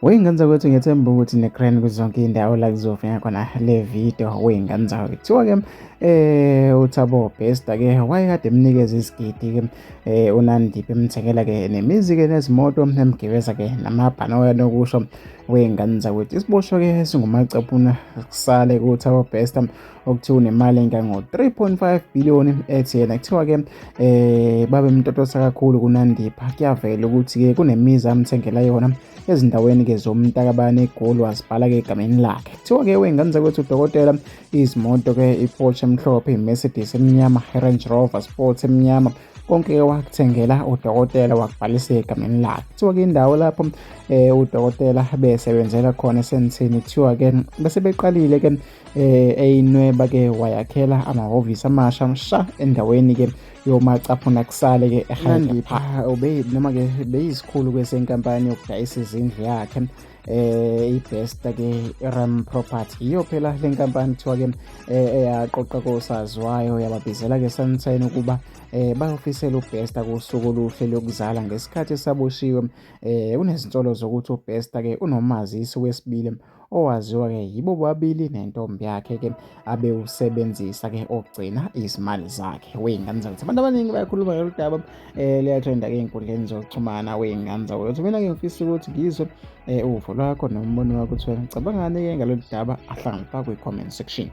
Wey'ngane zakwethu ngiyethemba ukuthi ne-grand kuzonke iy'ndawo la kuzofika khona le video wey'ngane zakwethu. Kuthiwa-ke uThabo Bester-ke wayekade emnikeza isigidi-ke uNandipha emthengela-ke nemizi-ke nezimoto emgibeza-ke namabhanoyi okusho wey'ngane zakwethu. Isiboshwa-ke singumacaphuna kusale kuThabo Bester okuthiwa unemali engango-3.5 billion ethi yena kuthiwa-ke babemtotosa kakhulu kuNandipha. Kuyavela ukuthi-ke kunemizi amthengela yona ezindaweni-ke zomntakabani eGoli wazibhala-ke egameni lakhe. Kuthiwa-ke wey'ngane zakwethu udokotela izimoto-ke i-Porsche emhlophe, i-Mercedes emnyama, i-Range Rover Sport emnyama, konke-ke wakuthengela udokotela wakubhalisa egameni lakhe. Kuthiwa-ke indawo lapho udokotela besebenzela khona esentini kuthiwa-ke bese beqalile-ke eyinweba-ke wayakhela amahhovisi amasha msha endaweni-ke yomacaphuna kusale-ke eNandipha noma-ke beyisikhulu-ke senkampani yokudayisa izindlu yakhe i-Bester-ke Ram Property. Iyo phela le nkampani kuthiwa-ke eyaqoqa kosaziwayo yababizela-ke Sunshine ukuba bayofisela uBester kusuku oluhle lokuzala ngesikhathi esaboshiwe. Kunezinsolo zokuthi uBester-ke unomazisi wesibili owaziwa-ke yibo bobabili nentombi yakhe-ke abewusebenzisa-ke okugcina izimali zakhe. Wey'ngane zakwethu, abantu abaningi bayakhuluma ngalolu daba liyatrenda-ke ey'nkundleni zokuxhumana wey'ngane zakwethu. Mina-ke ngifisa ukuthi ngizwe uvo lwakho nombono wakho ukuthi wena ucabangani-ke ngalolu daba. Ahlangane phakathi kwi-comment section.